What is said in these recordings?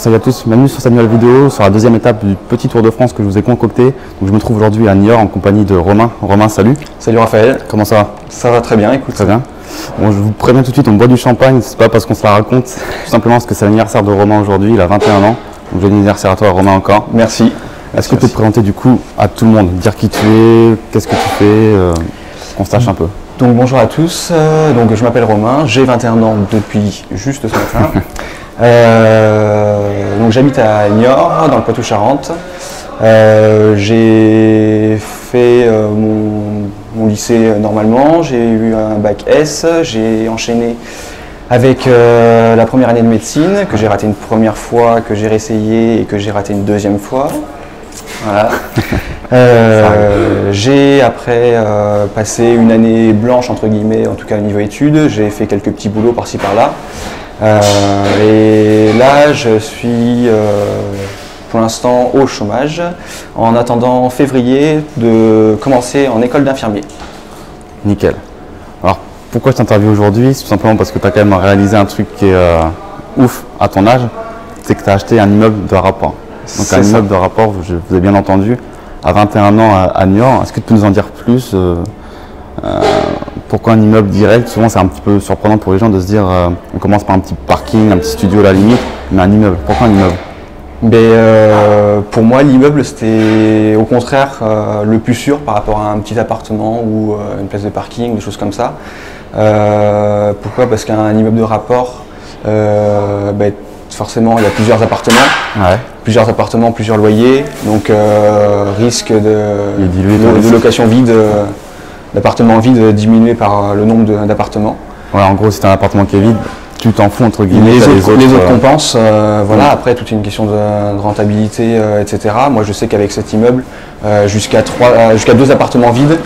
salut à tous, bienvenue sur cette nouvelle vidéo, sur la deuxième étape du petit Tour de France que je vous ai concocté. Donc, je me trouve aujourd'hui à Niort en compagnie de Romain. Romain, salut. Salut Raphaël. Comment ça va? Ça va très bien, écoute. Très bien. Bon, je vous préviens tout de suite, on boit du champagne, c'est pas parce qu'on se la raconte, tout simplement parce que c'est l'anniversaire de Romain aujourd'hui, il a 21 ans. Donc joyeux anniversaire à toi Romain encore. Merci. Est-ce que tu peux te présenter du coup à tout le monde, dire qui tu es, qu'est-ce que tu fais, qu'on sache un peu? Donc bonjour à tous, donc je m'appelle Romain, j'ai 21 ans depuis juste ce matin. Donc j'habite à Niort, dans le Poitou-Charentes. J'ai fait mon lycée normalement, j'ai eu un bac S, j'ai enchaîné avec la première année de médecine, que j'ai raté une première fois, que j'ai réessayé et que j'ai raté une deuxième fois. Voilà. J'ai après passé une année blanche entre guillemets, en tout cas au niveau études, j'ai fait quelques petits boulots par-ci par-là. Et là je suis pour l'instant au chômage, en attendant février de commencer en école d'infirmier. Nickel. Alors pourquoi je t'interviewe aujourd'hui? C'est tout simplement parce que tu as quand même réalisé un truc qui est ouf à ton âge, c'est que tu as acheté un immeuble de rapport. Donc un immeuble de rapport, je vous ai bien entendu, à 21 ans à Niort. Est-ce que tu peux nous en dire plus? Pourquoi un immeuble direct? Souvent c'est un petit peu surprenant pour les gens de se dire on commence par un petit parking, un petit studio à la limite, mais un immeuble. Pourquoi un immeuble? Pour moi l'immeuble c'était au contraire le plus sûr par rapport à un petit appartement ou une place de parking, des choses comme ça. Pourquoi? Parce qu'un immeuble de rapport, forcément il y a plusieurs appartements, plusieurs loyers, donc risque de location vide, d'appartements vides diminué par le nombre d'appartements. Ouais, en gros si tu as un appartement qui est vide, tu t'en fous entre guillemets. Les autres compensent, voilà. Après toute une question de rentabilité, etc. Moi je sais qu'avec cet immeuble, jusqu'à 2 appartements vides,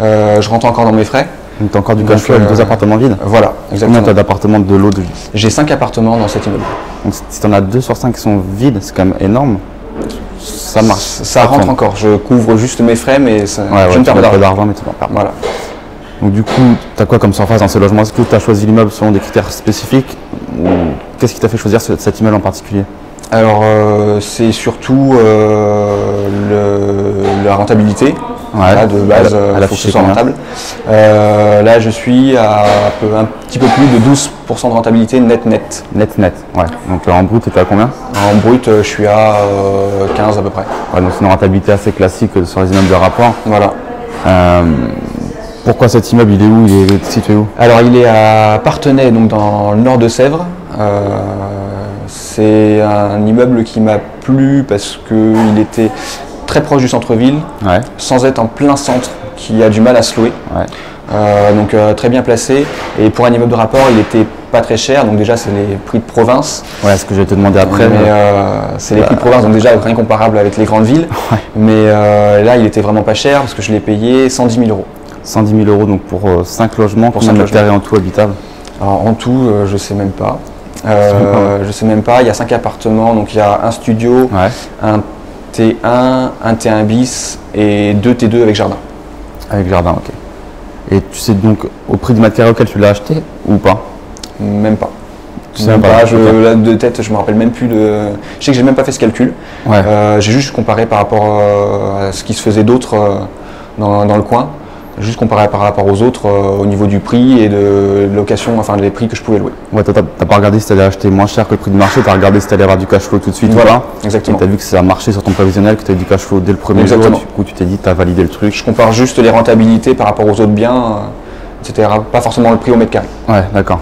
je rentre encore dans mes frais. Donc tu as encore du cash flow avec 2 appartements vides? Voilà, exactement. Combien tu as d'appartements de lot de vie? J'ai 5 appartements dans cet immeuble. Donc si tu en as 2 sur 5 qui sont vides, c'est quand même énorme. Ça marche. Ça rentre encore. Je couvre juste mes frais, mais je ne perds pas d'argent. Mais tu n'en perds pas. Voilà. Donc du coup, tu as quoi comme surface dans ces logements? Est-ce que tu as choisi l'immeuble selon des critères spécifiques? Qu'est-ce qui t'a fait choisir cet immeuble en particulier? Alors c'est surtout la rentabilité. Ouais, là, de base, il faut que ce soit rentable. Là, je suis à un petit peu plus de 12% de rentabilité net. Net, ouais. Donc en brut, tu es à combien? En brut, je suis à 15 à peu près. Ouais, donc c'est une rentabilité assez classique sur les immeubles de rapport. Voilà. Pourquoi cet immeuble, il est où? Il est situé où? Alors, il est à Parthenay, donc dans le nord de Sèvres. C'est un immeuble qui m'a plu parce qu'il était très proche du centre-ville, ouais, sans être en plein centre, qui a du mal à se louer. Ouais. Donc très bien placé. Et pour un immeuble de rapport, il était pas très cher. Donc déjà, c'est les prix de province. Ouais, ce que je vais te demander après. Mais c'est les prix de province, donc déjà rien comparable avec les grandes villes. Ouais. Mais là, il était vraiment pas cher parce que je l'ai payé 110 000 euros. 110 000 euros donc pour 5 logements, pour 5 mètres carrés en tout habitable? Alors en tout, je sais même pas. Je sais même pas. Il y a 5 appartements, donc il y a un studio, ouais, un T1, un T1 bis et 2 T2 avec jardin. Avec jardin, ok. Et tu sais donc au prix du mètre carré auquel tu l'as acheté ou pas? Même pas. Tu sais même pas. Là, de tête, je me rappelle même plus de. Je sais que j'ai même pas fait ce calcul. Ouais. J'ai juste comparé par rapport à ce qui se faisait d'autre dans le coin. Juste comparé par rapport aux autres au niveau du prix et de location, enfin les prix que je pouvais louer. Ouais, t'as pas regardé si tu allais acheter moins cher que le prix du marché, tu as regardé si tu allais avoir du cash flow tout de suite. Voilà, exactement. Tu as vu que ça a marché sur ton prévisionnel, que tu as eu du cash flow dès le premier jour, du coup tu t'es dit tu as validé le truc. Je compare juste les rentabilités par rapport aux autres biens, etc. Pas forcément le prix au mètre carré. Ouais, d'accord.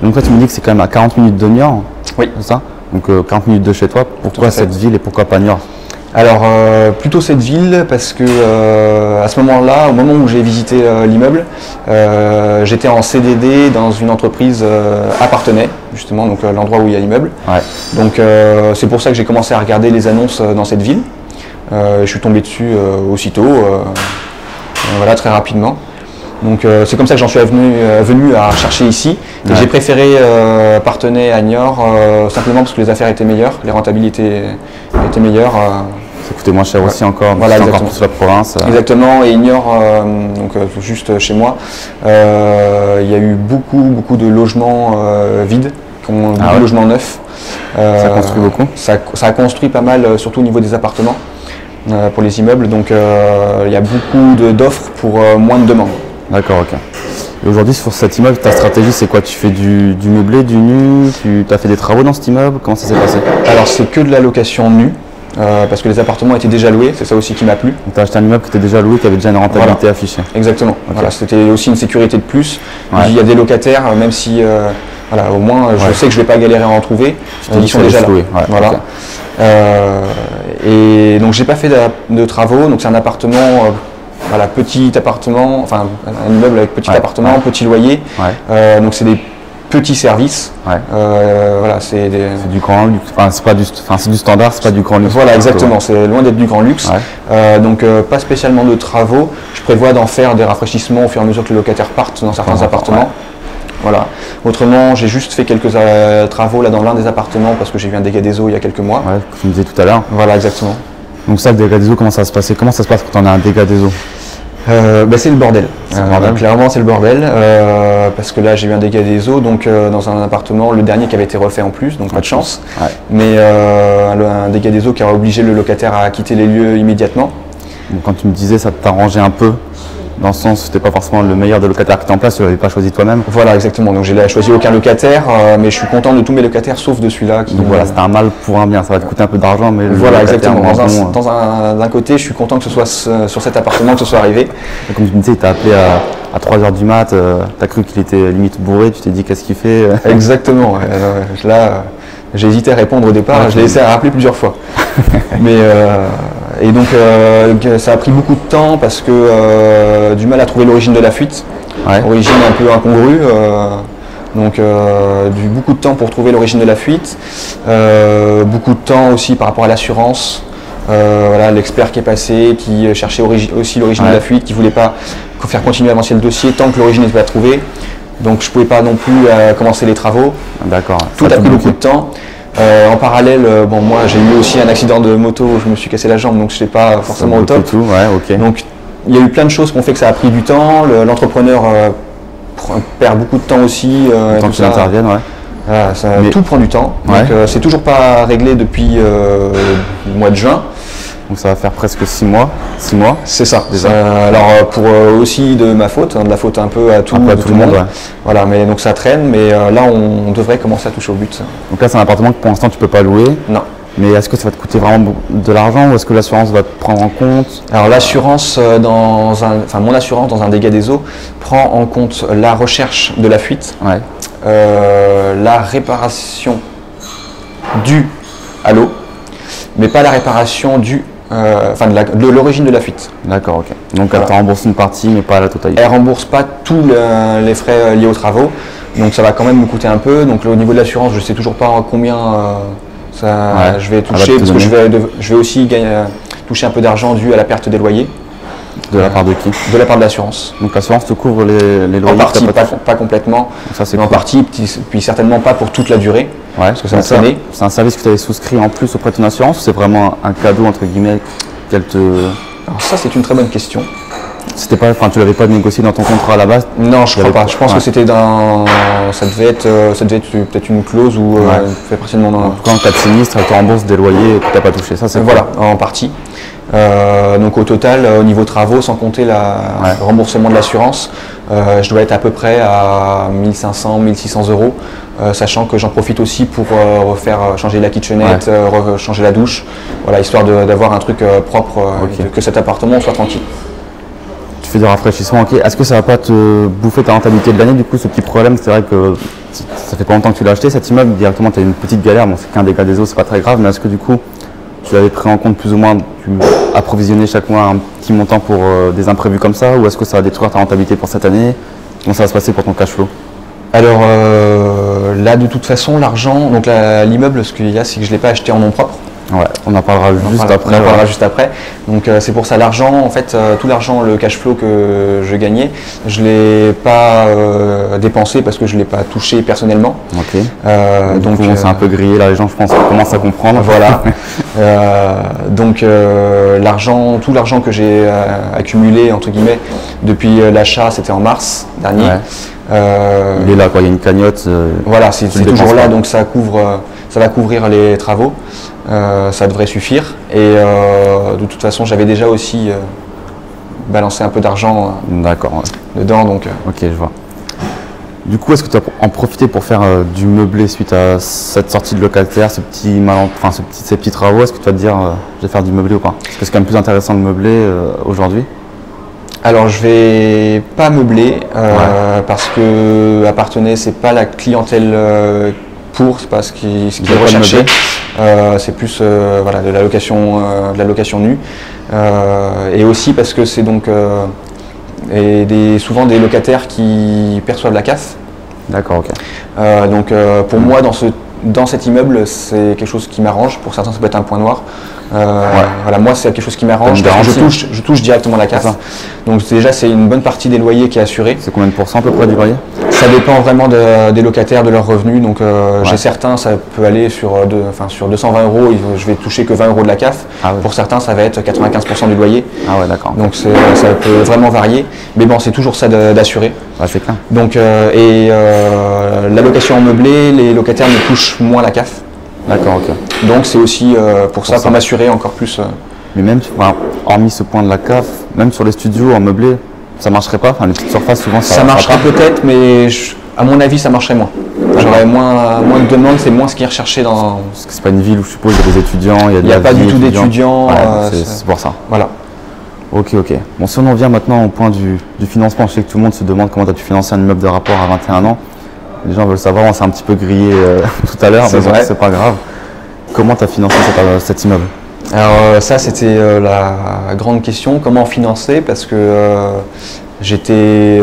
Donc toi tu me dis que c'est quand même à 40 minutes de Niort. Oui. C'est ça? Donc 40 minutes de chez toi, pourquoi cette ville et pourquoi pas Niort? Alors plutôt cette ville parce que à ce moment-là, au moment où j'ai visité l'immeuble, j'étais en CDD dans une entreprise à Parthenay, justement, donc l'endroit où il y a l'immeuble. Ouais. Donc c'est pour ça que j'ai commencé à regarder les annonces dans cette ville. Je suis tombé dessus aussitôt, voilà, très rapidement. Donc c'est comme ça que j'en suis venu à chercher ici. Et j'ai préféré Parthenay à Niort simplement parce que les affaires étaient meilleures, les rentabilités étaient meilleures. Ça coûtait moins cher aussi encore, voilà, encore plus la province. Exactement, et Niort, donc juste chez moi, il y a eu beaucoup de logements vides. qui ont beaucoup de logements neufs. Ça construit beaucoup. Ça a construit pas mal, surtout au niveau des appartements pour les immeubles. Donc il y a beaucoup d'offres pour moins de demandes. D'accord, ok. Et aujourd'hui, sur cet immeuble, ta stratégie, c'est quoi? Tu fais du meublé, du nu? Tu as fait des travaux dans cet immeuble? Comment ça s'est passé? Alors, c'est que de la location nue, parce que les appartements étaient déjà loués, c'est ça aussi qui m'a plu. Donc, tu as acheté un immeuble qui était déjà loué, qui avait déjà une rentabilité affichée. Exactement. Okay. Voilà, c'était aussi une sécurité de plus. Il y a des locataires, même si, voilà, au moins, je sais que je ne vais pas galérer à en trouver. Ils sont déjà là. Voilà. Okay. Et donc, j'ai pas fait de travaux, donc c'est un appartement. Voilà, petit appartement, enfin un immeuble avec petit appartement, petit loyer. Donc c'est des petits services. Voilà, c'est du grand luxe. Enfin, c'est du standard, c'est pas du grand luxe. Voilà, exactement. C'est loin d'être du grand luxe. Donc pas spécialement de travaux. Je prévois d'en faire des rafraîchissements au fur et à mesure que les locataires partent dans certains appartements. Voilà. Autrement, j'ai juste fait quelques travaux là dans l'un des appartements parce que j'ai eu un dégât des eaux il y a quelques mois. Ouais, tu me disais tout à l'heure. Voilà, exactement. Donc ça, le dégât des eaux, comment ça se passe? Comment ça se passe quand on a un dégât des eaux? C'est le bordel. Clairement, c'est le bordel. Parce que là, j'ai eu un dégât des eaux, donc dans un appartement, le dernier qui avait été refait en plus, donc pas de chance. Mais un dégât des eaux qui a obligé le locataire à quitter les lieux immédiatement. Donc, quand tu me disais, ça t'arrangeait un peu, dans le sens où c'était pas forcément le meilleur des locataires qui étaient en place, tu l'avais pas choisi toi-même. Voilà, exactement. Donc j'ai choisi aucun locataire, mais je suis content de tous mes locataires sauf de celui-là. Donc voilà, c'était un mal pour un bien. Ça va te coûter un peu d'argent, mais voilà, exactement. D'un côté, je suis content que ce soit sur cet appartement que ce soit arrivé. Et comme tu me disais, il t'a appelé à 3h du mat, t'as cru qu'il était limite bourré, tu t'es dit qu'est-ce qu'il fait? Exactement. Là, j'ai hésité à répondre au départ, je l'ai laissé rappeler plusieurs fois. Mais et donc ça a pris beaucoup de temps parce que du mal à trouver l'origine de la fuite, origine un peu incongrue, donc beaucoup de temps pour trouver l'origine de la fuite, beaucoup de temps aussi par rapport à l'assurance, voilà, l'expert qui est passé, qui cherchait aussi l'origine de la fuite, qui ne voulait pas faire continuer à avancer le dossier tant que l'origine n'était pas trouvée, donc je ne pouvais pas non plus commencer les travaux. D'accord. Tout a pris beaucoup de temps. En parallèle, moi j'ai eu aussi un accident de moto, je me suis cassé la jambe, donc je n'étais pas forcément au top. Donc il y a eu plein de choses qui ont fait que ça a pris du temps. L'entrepreneur perd beaucoup de temps aussi. Le temps qu'il intervienne, tout prend du temps. Donc c'est toujours pas réglé depuis le mois de juin. Donc ça va faire presque 6 mois. 6 mois. C'est ça. Alors pour aussi de ma faute, de la faute un peu à tout le monde. Voilà, mais donc ça traîne, mais là on devrait commencer à toucher au but. Donc là c'est un appartement que pour l'instant tu peux pas louer. Non. Mais est-ce que ça va te coûter vraiment de l'argent ou est-ce que l'assurance va te prendre en compte? Alors l'assurance mon assurance dans un dégât des eaux prend en compte la recherche de la fuite, la réparation due à l'eau, mais pas la réparation due de l'origine de la fuite. D'accord, ok. Donc elle te rembourse une partie mais pas la totalité. Elle ne rembourse pas tous les frais liés aux travaux, donc ça va quand même me coûter un peu. Donc au niveau de l'assurance, je ne sais toujours pas combien je vais toucher, parce que je vais aussi toucher un peu d'argent dû à la perte des loyers. De la part de qui? De la part de l'assurance. Donc l'assurance te couvre les loyers? En partie, pas complètement. Ça, mais cool. En partie, puis certainement pas pour toute la durée. Parce que ça c'est un service que tu avais souscrit en plus auprès de ton assurance ou c'est vraiment un cadeau entre guillemets qu'elle te... Alors ça c'est une très bonne question. C'était pas, tu l'avais pas négocié dans ton contrat à la base? Non, je crois pas. Je pense que c'était ça devait être peut-être une clause ou fait partie de mon... En tout cas, en cas de sinistre, elle te rembourse des loyers que tu n'as pas touché. Ça c'est voilà, en partie. Donc au total, au niveau travaux, sans compter le remboursement de l'assurance, je dois être à peu près à 1500-1600 €, sachant que j'en profite aussi pour changer la kitchenette, changer la douche, voilà, histoire d'avoir un truc propre, que cet appartement soit tranquille. Tu fais des rafraîchissements, ok. Est-ce que ça va pas te bouffer ta rentabilité de l'année du coup, ce petit problème? C'est vrai que ça fait pas longtemps que tu l'as acheté cet immeuble, directement tu as une petite galère, bon c'est qu'un dégât des eaux, c'est pas très grave, mais est-ce que du coup tu l'avais pris en compte plus ou moins, tu approvisionnais chaque mois un petit montant pour des imprévus comme ça, ou est-ce que ça va détruire ta rentabilité pour cette année? Comment ça va se passer pour ton cash flow? Alors là de toute façon l'argent, donc l'immeuble, ce qu'il y a c'est que je ne l'ai pas acheté en nom propre. Ouais, on en parlera juste après. Donc c'est pour ça l'argent, en fait, tout l'argent, le cash flow que je gagnais, je ne l'ai pas dépensé parce que je ne l'ai pas touché personnellement. Ok. Donc c'est un peu grillé là, les gens je pense commencent à comprendre. Voilà. Donc tout l'argent que j'ai accumulé entre guillemets depuis l'achat, c'était en mars dernier. Il est là, quoi. Il y a une cagnotte. Voilà, c'est toujours là, donc ça va couvrir les travaux. Ça devrait suffire. Et de toute façon, j'avais déjà aussi balancé un peu d'argent dedans. Donc, ok, je vois. Du coup, est-ce que tu as en profité pour faire du meublé suite à cette sortie de locataire, ces petits travaux? Est-ce que tu vas te dire, je vais faire du meublé ou pas? Est-ce que c'est quand même plus intéressant de meubler aujourd'hui? Alors, je vais pas meubler parce que Appartenay, c'est pas la clientèle c'est pas ce qui est recherché. C'est plus voilà, de la location nue. Et aussi parce que c'est donc souvent des locataires qui perçoivent la CAF. D'accord, ok. Donc pour moi, dans cet immeuble, c'est quelque chose qui m'arrange. Pour certains, ça peut être un point noir. Voilà, moi, c'est quelque chose qui m'arrange. Je touche directement la CAF. Donc déjà, c'est une bonne partie des loyers qui est assurée. C'est combien de pourcents à peu près du loyer? Ça dépend vraiment des locataires, de leurs revenus. Donc j'ai certains, ça peut aller sur 220 €, je vais toucher que 20 € de la CAF. Pour certains, ça va être 95% du loyer. Ah ouais, d'accord. Donc ça peut vraiment varier. Mais bon, c'est toujours ça d'assurer. C'est clair. Donc la location en meublé, les locataires ne touchent moins la CAF. D'accord, ok. Donc c'est aussi pour m'assurer encore plus. Mais même, hormis ce point de la CAF, même sur les studios en meublé, ça marcherait pas? Enfin, les petites surfaces, souvent, ça marcherait peut-être, mais à mon avis, ça marcherait moins. J'aurais moins de demandes, c'est moins ce qui est recherché dans... Parce que c'est pas une ville où je suppose il y a des étudiants, il n'y a pas du tout d'étudiants. C'est pour ça. Voilà. Ok. Bon, si on en vient maintenant au point du financement, je sais que tout le monde se demande comment tu as pu financer un immeuble de rapport à 21 ans. Les gens veulent savoir, on s'est un petit peu grillé tout à l'heure, mais bon, c'est pas grave. Comment tu as financé cet immeuble? Alors ça, c'était la grande question, comment financer, parce que j'avais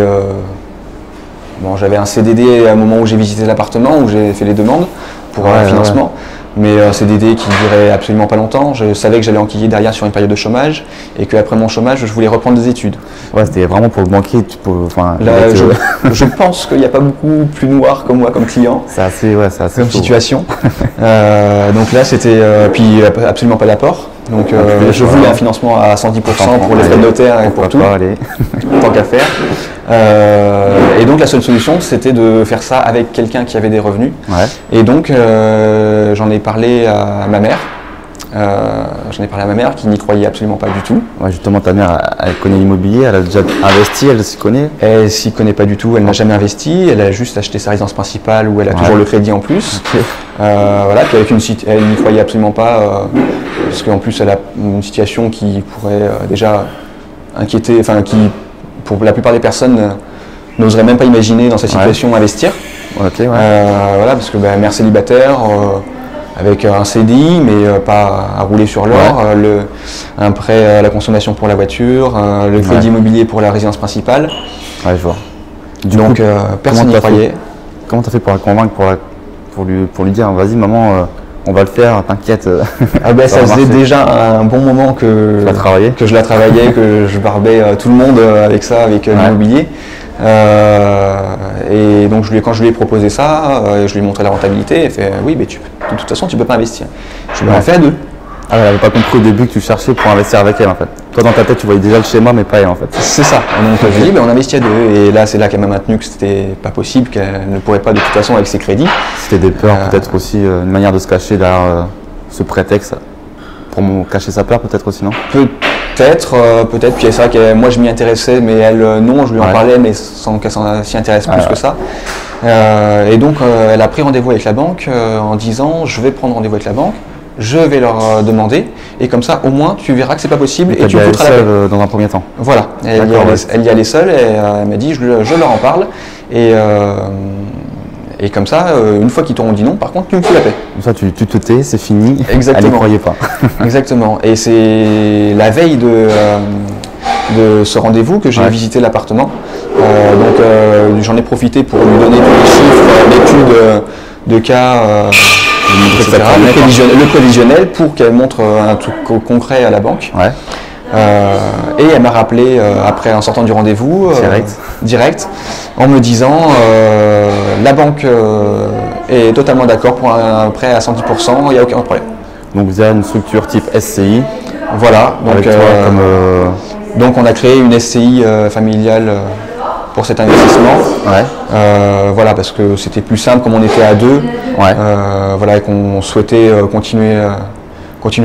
un CDD à un moment où j'ai visité l'appartement, où j'ai fait les demandes pour un financement. Mais un CDD qui durait absolument pas longtemps. Je savais que j'allais enquiller derrière sur une période de chômage et qu'après mon chômage, je voulais reprendre des études. Ouais, c'était vraiment pour le banquier. Je pense qu'il n'y a pas beaucoup plus noir que moi comme client. C'est assez comme situation. Donc là, c'était puis absolument pas d'apport. Donc je voulais un financement à 110% pour les frais de notaire et pour tout. Tant qu'à faire. Et donc la seule solution, c'était de faire ça avec quelqu'un qui avait des revenus. Et donc j'en ai parlé à ma mère. Qui n'y croyait absolument pas du tout. Ouais, justement, ta mère, elle connaît l'immobilier, elle a déjà investi, elle s'y connaît? Elle s'y connaît pas du tout, elle n'a jamais investi, elle a juste acheté sa résidence principale où elle a toujours le crédit en plus. Voilà, puis elle n'y croyait absolument pas, parce qu'en plus elle a une situation qui pourrait déjà inquiéter, enfin qui pour la plupart des personnes n'oseraient même pas imaginer dans cette situation investir. Voilà, parce que mère célibataire, avec un CDI, mais pas à rouler sur l'or, un prêt à la consommation pour la voiture, le crédit immobilier pour la résidence principale. Ouais, je vois. Donc personne n'y croyait. Comment tu as fait pour la convaincre, pour lui dire, vas-y maman, on va le faire, t'inquiète. Ça faisait déjà un bon moment que je la travaillais, que je barbais tout le monde avec ça, avec l'immobilier. Et donc quand je lui ai proposé ça, je lui ai montré la rentabilité, elle fait oui, mais de toute façon tu peux pas investir. Je lui ai fait à deux. Elle n'avait pas compris au début que tu cherchais pour investir avec elle en fait. Toi dans ta tête tu voyais déjà le schéma mais pas elle en fait. C'est ça. Donc je lui ai dit on investit à deux. Et là c'est là qu'elle m'a maintenu que c'était pas possible, qu'elle ne pourrait pas de toute façon avec ses crédits. C'était des peurs peut-être aussi, une manière de se cacher derrière ce prétexte pour cacher sa peur peut-être aussi, non? Peut-être. Puis c'est vrai que moi je m'y intéressais, mais elle non, je lui en parlais, mais sans qu'elle s'y intéresse plus que ça. Et donc elle a pris rendez-vous avec la banque en disant je vais prendre rendez-vous avec la banque, je vais leur demander, et comme ça au moins tu verras que c'est pas possible et tu me foutras la paix. Dans un premier temps. Voilà. Elle y allait seule et elle m'a dit je leur en parle et comme ça, une fois qu'ils t'auront dit non, par contre, tu me fous la paix. Comme ça, tu te tais, c'est fini. Exactement. Elle n'y croyait pas. Exactement. Et c'est la veille de ce rendez-vous que j'ai visité l'appartement. Donc, j'en ai profité pour lui donner tous les chiffres, l'étude de cas, etc., le prévisionnel, pour qu'elle montre un truc concret à la banque. Et elle m'a rappelé après en sortant du rendez-vous direct en me disant la banque est totalement d'accord pour un prêt à 110%, il n'y a aucun problème. Donc vous avez une structure type SCI. Voilà, donc on a créé une SCI familiale pour cet investissement. Ouais. Voilà, parce que c'était plus simple comme on était à deux. Ouais. Voilà, et qu'on souhaitait continuer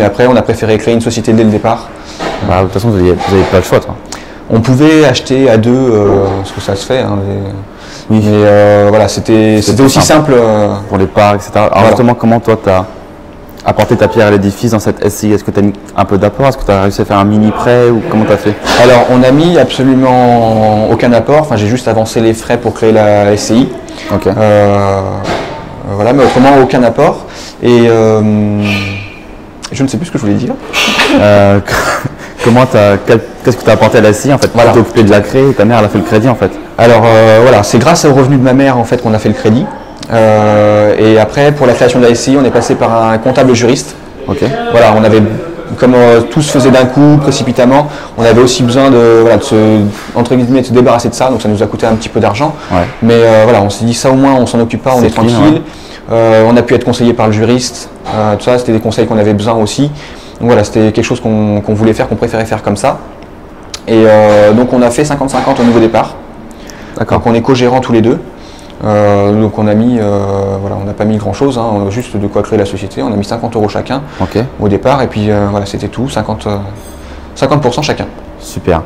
après. On a préféré créer une société dès le départ. Bah, de toute façon, vous n'avez pas le choix, toi. On pouvait acheter à deux, parce que ça se fait. Hein, Oui. mais voilà, c'était aussi simple. Pour les parts, etc. Alors Voilà. justement, comment toi, tu as apporté ta pierre à l'édifice dans cette SCI? Est-ce que tu as mis un peu d'apport? Est-ce que tu as réussi à faire un mini prêt ou comment tu as fait? Alors, on n'a mis absolument aucun apport. Enfin, j'ai juste avancé les frais pour créer la SCI. Ok. Voilà, mais autrement, aucun apport. Et je ne sais plus ce que je voulais dire. Qu'est-ce que tu as apporté à la SCI en fait? Voilà. Tu t'es occupé de la créer et ta mère elle a fait le crédit en fait. Alors voilà, c'est grâce au revenu de ma mère en fait qu'on a fait le crédit. Et après, pour la création de la SCI, on est passé par un comptable juriste. Ok. Voilà, on avait, comme tout se faisait d'un coup, précipitamment, on avait aussi besoin de entre guillemets, de se débarrasser de ça, donc ça nous a coûté un petit peu d'argent. Ouais. Mais voilà, on s'est dit ça au moins, on s'en occupe pas, on est C'est clean, tranquille. On a pu être conseillé par le juriste, tout ça, c'était des conseils qu'on avait besoin aussi. Donc voilà, c'était quelque chose qu'on voulait faire, qu'on préférait faire comme ça. Et donc on a fait 50-50 au niveau départ. D'accord. Donc on est co-gérants tous les deux. Donc on a mis, voilà, on n'a pas mis grand chose, hein, juste de quoi créer la société. On a mis 50 € chacun Ok. au départ et puis voilà, c'était tout, 50% chacun. Super.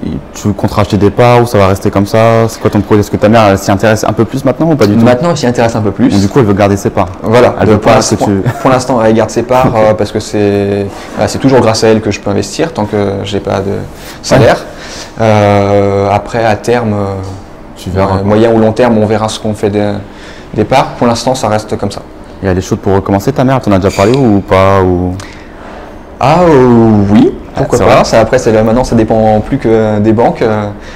Et tu comptes racheter des parts ou ça va rester comme ça? C'est quoi ton projet? Est-ce que ta mère elle s'y intéresse un peu plus maintenant ou pas du tout? Maintenant, elle s'y intéresse un peu plus. Donc, du coup, elle veut garder ses parts. Voilà, Elle veut pour pas l'instant, que tu- pour l'instant, elle garde ses parts parce que c'est toujours grâce à elle que je peux investir tant que je n'ai pas de salaire. Après, à terme, Tu verras. moyen ou long terme, on verra ce qu'on fait des parts. Pour l'instant, ça reste comme ça. Et elle est chaude pour recommencer ta mère? Elle t'en a déjà parlé ou pas ou... Ah oui, pourquoi c'est pas. vrai. Ça, après, maintenant, ça dépend plus que des banques.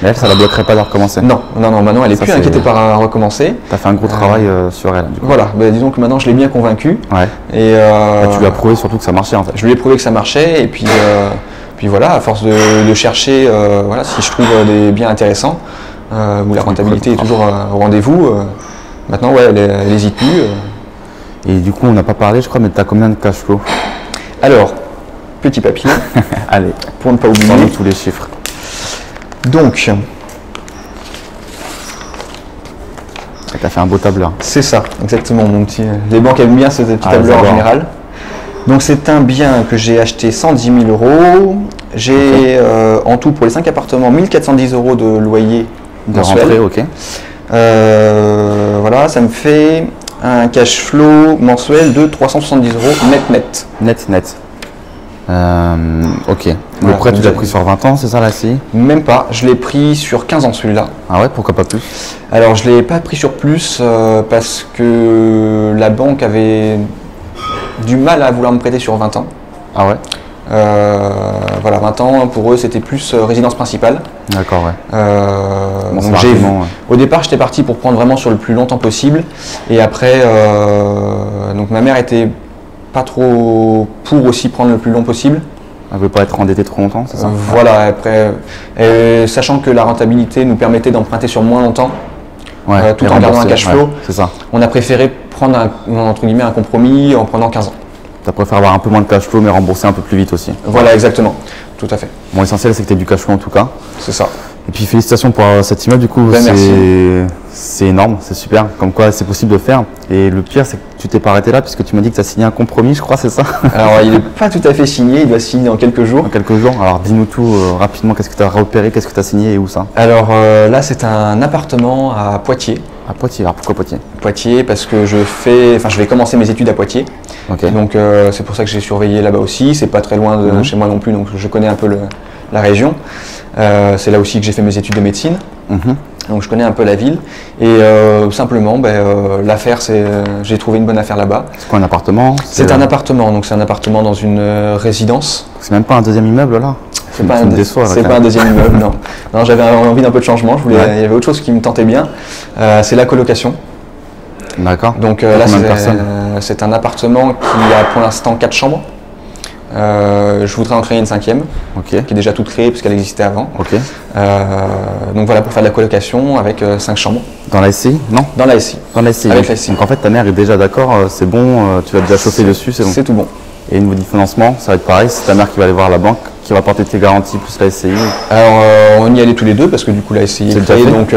Mais elle, ça la bloquerait pas de recommencer? Non, maintenant, elle est Ça, plus c'est- inquiétée par recommencer. Tu as fait un gros travail sur elle du coup. Voilà, disons que maintenant, je l'ai bien convaincue. Ouais. Et Tu lui as prouvé surtout que ça marchait en fait. je lui ai prouvé que ça marchait. Et puis voilà, à force de chercher, voilà, si je trouve des biens intéressants, où la rentabilité est toujours au rendez-vous, maintenant, ouais, elle n'hésite plus. Et du coup, on n'a pas parlé, je crois, mais tu as combien de cash flow? Alors, petit papier, Allez, pour ne pas sors-nous oublier. tous les chiffres. Donc, Tu as fait un beau tableur. c'est ça, exactement. Les banques aiment bien ce petit Ah, tableur en j'adore. général. Donc, c'est un bien que j'ai acheté 110 000 €. J'ai en tout pour les 5 appartements 1410 € de loyer De mensuel. rentrée, ok. Voilà, ça me fait un cash flow mensuel de 370 € net. Net. Ok. Le Voilà, prêt, tu donc l'as j'ai- pris sur 20 ans, c'est ça la SCI? Même pas, je l'ai pris sur 15 ans celui-là. Ah ouais, pourquoi pas plus? Alors je l'ai pas pris sur plus parce que la banque avait du mal à vouloir me prêter sur 20 ans. Ah ouais? Voilà, 20 ans pour eux c'était plus résidence principale. D'accord, ouais. Bon, c'est Donc l'argument, ouais. au départ j'étais parti pour prendre vraiment sur le plus longtemps possible et après donc ma mère était pas trop pour aussi prendre le plus long possible. Elle veut pas être endettée trop longtemps, c'est ça? Voilà, après sachant que la rentabilité nous permettait d'emprunter sur moins longtemps, Ouais, tout et en gardant un rembourser, cash ouais, flow. c'est ça. on a préféré prendre entre guillemets un compromis en prenant 15 ans. Tu préféré avoir un peu moins de cash flow mais rembourser un peu plus vite aussi. Voilà, exactement, tout à fait, Bon, l'essentiel c'est que tu aies du cash flow en tout cas. c'est ça. Et puis félicitations pour cet immeuble, du coup, Ben, merci. c'est énorme, c'est super, comme quoi c'est possible de faire. Et le pire, c'est que tu t'es pas arrêté là, puisque tu m'as dit que tu as signé un compromis, je crois, c'est ça? Alors il n'est pas tout à fait signé, il doit signer dans quelques jours. En quelques jours. Alors dis-nous tout rapidement, qu'est-ce que tu as repéré, qu'est-ce que tu as signé et où ça? Alors là c'est un appartement à Poitiers. À Poitiers, alors pourquoi Poitiers? Poitiers parce que je vais commencer mes études à Poitiers. Ok. Donc c'est pour ça que j'ai surveillé là-bas aussi. C'est pas très loin de chez moi non plus, donc je connais un peu la région. C'est là aussi que j'ai fait mes études de médecine. Mhm. Donc je connais un peu la ville. Et simplement, l'affaire, j'ai trouvé une bonne affaire là-bas. C'est quoi un appartement? C'est un appartement, donc c'est un appartement dans une résidence. C'est même pas un deuxième immeuble là? C'est pas, Tu me déçois, là, c'est quand pas un même. deuxième immeuble, non. Non, j'avais envie d'un peu de changement. Ouais. Il y avait autre chose qui me tentait bien. C'est la colocation. D'accord. Donc là, Combien de personnes? c'est un appartement qui a pour l'instant 4 chambres. Je voudrais en créer une 5e, Ok. qui est déjà toute créée puisqu'elle existait avant. Ok. Donc voilà, pour faire de la colocation avec 5 chambres Dans la SCI? Non? dans la SI. Dans la SCI. Avec la SCI. Donc en fait, ta mère est déjà d'accord, c'est bon, tu l'as déjà chauffé dessus, c'est bon. C'est tout bon. Et au niveau du financement, ça va être pareil, c'est ta mère qui va aller voir la banque, qui va porter tes garanties plus la SCI. Alors on y allait tous les deux parce que du coup la SCI est créée, donc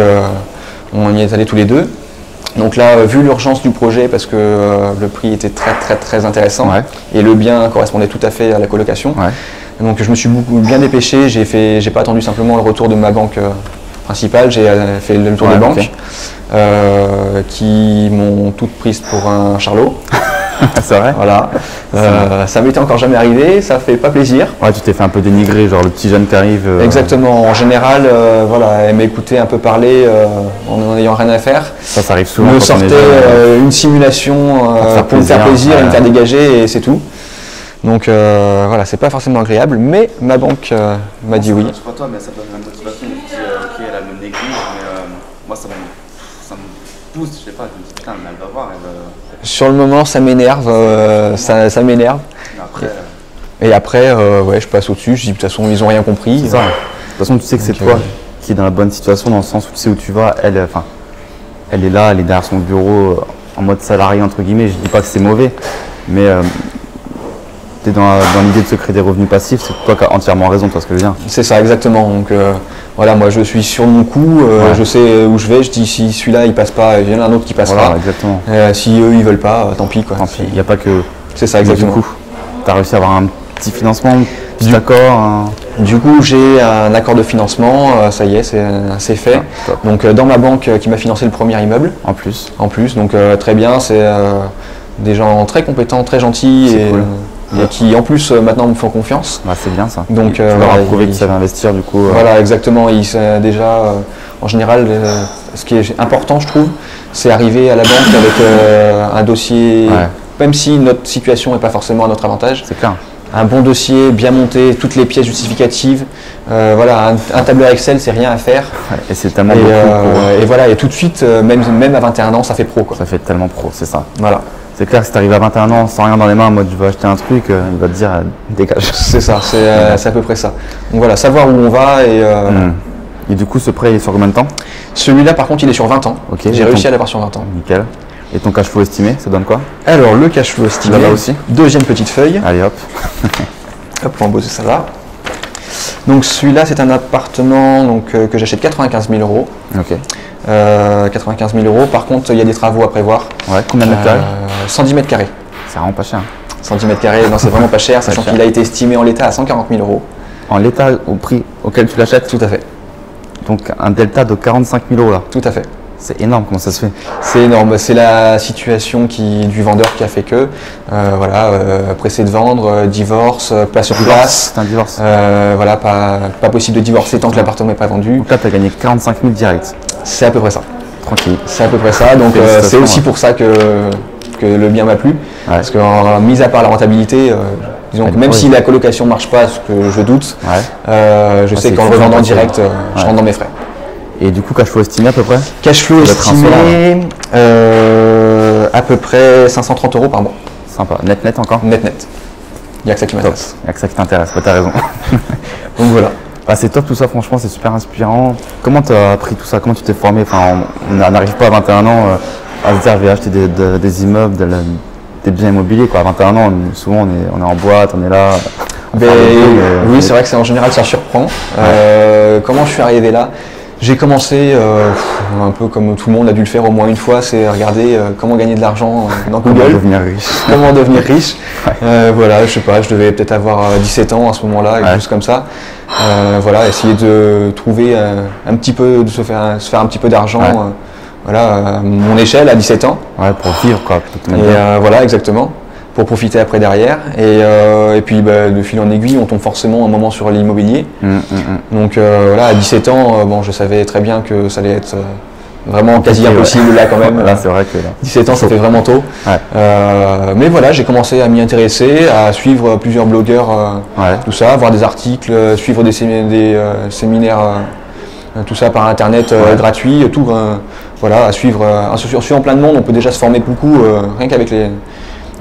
on y est allés tous les deux. Donc là, vu l'urgence du projet, parce que le prix était très intéressant et le bien correspondait tout à fait à la colocation, donc je me suis bien dépêché, j'ai pas attendu simplement le retour de ma banque principale, j'ai fait le tour des banques qui m'ont toutes prises pour un charlot. C'est vrai. Voilà. Ça m'était encore jamais arrivé, ça fait pas plaisir. Ouais, tu t'es fait un peu dénigrer, genre le petit jeune qui arrive. Exactement. En général, voilà, elle m'écoutait un peu parler en n'ayant rien à faire. Ça arrive souvent. Me sortait une simulation pour me faire plaisir et me faire dégager et c'est tout. Donc voilà, c'est pas forcément agréable, mais ma banque m'a dit oui. Je sais pas toi, mais ça donne une motivation. Je me dis, ok, elle me néglige, mais moi ça me pousse, je sais pas, je me dis putain, mais elle va voir, elle va... Sur le moment, ça m'énerve, ça m'énerve. Et après, ouais, je passe au-dessus, je dis de toute façon, ils ont rien compris. C'est ça. De toute façon, tu sais que c'est toi qui est dans la bonne situation, dans le sens où tu sais où tu vas. Elle est là, elle est derrière son bureau en mode salarié, entre guillemets. Je dis pas que c'est mauvais, mais tu es dans l'idée de se créer des revenus passifs, c'est toi qui as entièrement raison, tu vois ce que je veux dire. C'est ça, exactement. Donc voilà, moi je suis sur mon coup, je sais où je vais, je dis si celui-là il passe pas, il y en a un autre qui passera. Voilà, exactement. Si eux ils veulent pas, tant pis quoi. Tant pis, il n'y a pas que... C'est ça, exactement. Du coup, tu as réussi à avoir un petit financement, un petit accord Du coup, j'ai un accord de financement, ça y est, c'est fait. Donc dans ma banque qui m'a financé le premier immeuble. En plus, donc très bien, c'est des gens très compétents, très gentils et qui en plus maintenant me font confiance. Bah, c'est bien ça. Donc tu leur as prouvé que tu savais investir du coup. Voilà, exactement. Déjà, en général, ce qui est important, je trouve, c'est arriver à la banque avec un dossier, même si notre situation n'est pas forcément à notre avantage. C'est clair. Un bon dossier, bien monté, toutes les pièces justificatives. Voilà, un tableur Excel, c'est rien à faire. Et c'est tellement beaucoup et voilà, et tout de suite, même à 21 ans, ça fait pro, quoi. Ça fait tellement pro, c'est ça. Voilà. C'est clair que si tu arrives à 21 ans sans rien dans les mains, en mode je veux acheter un truc, il va te dire dégage. C'est ça, c'est à peu près ça. Donc voilà, savoir où on va Et du coup, ce prêt il est sur combien de temps? Celui-là, par contre, il est sur 20 ans. Okay, j'ai réussi à l'avoir sur 20 ans. Nickel. Et ton cash flow estimé, ça donne quoi? Alors, le cash flow estimé, là aussi. Deuxième petite feuille. Allez hop. Hop, on va bosser ça là. Donc celui-là, c'est un appartement que j'achète 95 000 €. Ok. 95 000 €. Par contre, il y a des travaux à prévoir. Ouais, combien de mètres carrés? 110 mètres carrés. C'est vraiment pas cher. 110 mètres carrés, non, c'est vraiment pas cher, sachant qu'il a été estimé en l'état à 140 000 €. En l'état, au prix auquel tu l'achètes? Tout à fait. Donc un delta de 45 000 € là. Tout à fait. C'est énorme, comment ça se fait? C'est énorme, c'est la situation du vendeur qui a fait que, voilà, pressé de vendre, divorce, pas sur place. C'est un divorce. Voilà, pas possible de divorcer tant que l'appartement n'est pas vendu. Donc là, tu as gagné 45 000 direct. C'est à peu près ça. Tranquille. C'est à peu près ça, donc c'est aussi pour ça que le bien m'a plu. Parce que, mis à part la rentabilité, disons que même si la colocation ne marche pas, ce que je doute, je sais qu'en le revendant direct, je rentre dans mes frais. Et du coup, cash flow estimé à peu près? Cash flow estimé à peu près 530 € par mois. Sympa. Net encore? Net. Il n'y a que ça qui m'intéresse. Il n'y a que ça qui t'intéresse, t'as raison. Donc voilà. Ah, c'est top tout ça, franchement, c'est super inspirant. Comment tu as appris tout ça? Comment tu t'es formé? Enfin, on n'arrive pas à 21 ans à se dire je vais acheter des immeubles, des biens immobiliers. Quoi. À 21 ans, souvent on est en boîte, on est là. Oui, c'est vrai que en général ça surprend. Comment je suis arrivé là? J'ai commencé un peu comme tout le monde a dû le faire au moins une fois, c'est regarder comment gagner de l'argent dans Google. Comment devenir riche. Comment devenir riche. Voilà, je sais pas, je devais peut-être avoir 17 ans à ce moment-là, quelque chose comme ça. Voilà, essayer de trouver un petit peu, de se faire un petit peu d'argent. Voilà, à mon échelle à 17 ans. Ouais, pour vivre quoi. Et voilà, exactement. Pour profiter après derrière. Et puis de fil en aiguille, on tombe forcément un moment sur l'immobilier. Donc voilà, à 17 ans, bon, je savais très bien que ça allait être vraiment quasi impossible là quand même. Là, c'est vrai que là, 17 ans, ça fait vraiment tôt. Mais voilà, j'ai commencé à m'y intéresser, à suivre plusieurs blogueurs, tout ça, voir des articles, suivre des séminaires, tout ça par internet gratuit, tout. Voilà, à suivre, suivant plein de monde, on peut déjà se former beaucoup, rien qu'avec les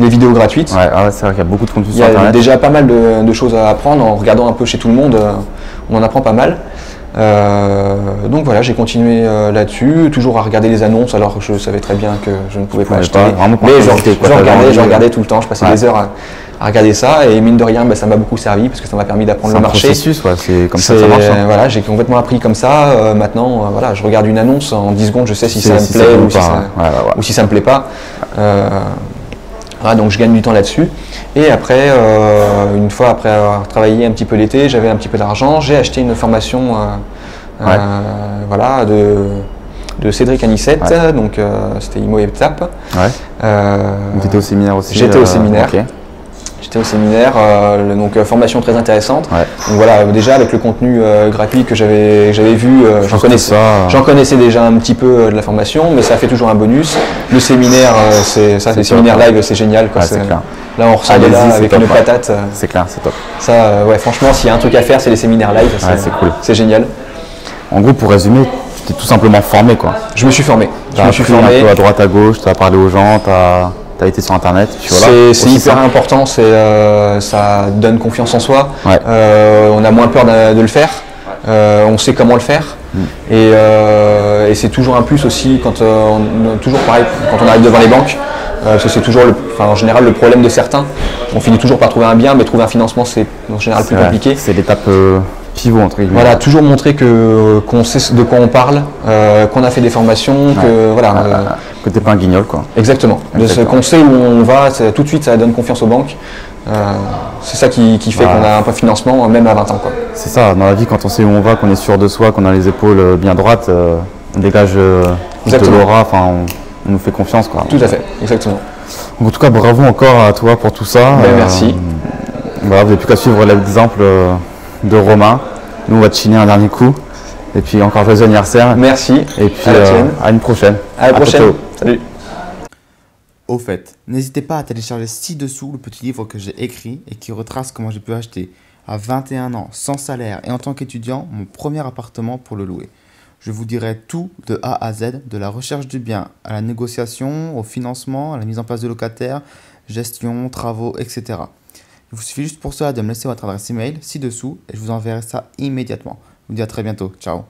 vidéos gratuites. C'est vrai qu'il y a beaucoup de contenu sur Internet. Internet. Il y a déjà pas mal de choses à apprendre en regardant un peu chez tout le monde, on en apprend pas mal. Donc voilà, j'ai continué là-dessus, toujours à regarder les annonces alors que je savais très bien que je ne pouvais pas acheter. Mais je regardais tout le temps, je passais des heures à regarder ça et mine de rien ça m'a beaucoup servi parce que ça m'a permis d'apprendre le marché. C'est un processus, c'est comme ça que ça marche. Voilà, j'ai complètement appris comme ça. Maintenant, voilà, je regarde une annonce en 10 secondes, je sais si ça me plaît ou si ça me plaît pas. Voilà, donc je gagne du temps là-dessus. Et après, une fois après avoir travaillé un petit peu l'été, j'avais un petit peu d'argent, j'ai acheté une formation voilà, de Cédric Anissette, donc c'était IMO ETAP. Donc tu étais au séminaire aussi? J'étais au séminaire. J'étais au séminaire, donc formation très intéressante. Donc voilà, déjà avec le contenu gratuit que j'avais vu, j'en connaissais déjà un petit peu de la formation, mais ça fait toujours un bonus. Le séminaire, les séminaires live, c'est génial. Là, on ressort de là avec une patate. C'est clair, c'est top. Ça, franchement, s'il y a un truc à faire, c'est les séminaires live. C'est cool. C'est génial. En gros, pour résumer, tu t'es tout simplement formé, quoi. Je me suis formé. Je me suis formé un peu à droite, à gauche, tu as parlé aux gens, tu as été sur internet. C'est hyper important, ça donne confiance en soi. On a moins peur de le faire, on sait comment le faire. Et c'est toujours un plus aussi quand toujours pareil quand on arrive devant les banques. Parce que c'est toujours en général le problème de certains. On finit toujours par trouver un bien, mais trouver un financement c'est en général plus compliqué. C'est l'étape pivot entre guillemets. Voilà, toujours montrer qu'on sait de quoi on parle, qu'on a fait des formations, que t'es pas un guignol, quoi. Exactement. Qu'on sait où on va, tout de suite ça donne confiance aux banques. C'est ça qui fait qu'on a un peu de financement même à 20 ans, quoi. C'est ça, dans la vie quand on sait où on va, qu'on est sûr de soi, qu'on a les épaules bien droites, on dégage de l'aura, on nous fait confiance, quoi. Tout à fait, exactement. Donc, en tout cas, bravo encore à toi pour tout ça. Merci. Voilà, vous n'avez plus qu'à suivre l'exemple de Romain. Nous, on va te chiner un dernier coup. Et puis encore joyeux anniversaire. Merci. Et puis à une prochaine. À la prochaine. Salut. Au fait, n'hésitez pas à télécharger ci-dessous le petit livre que j'ai écrit et qui retrace comment j'ai pu acheter à 21 ans, sans salaire et en tant qu'étudiant, mon premier appartement pour le louer. Je vous dirai tout de A à Z, de la recherche du bien à la négociation, au financement, à la mise en place de locataires, gestion, travaux, etc. Il vous suffit juste pour cela de me laisser votre adresse email ci-dessous et je vous enverrai ça immédiatement. Je vous dis à très bientôt. Ciao.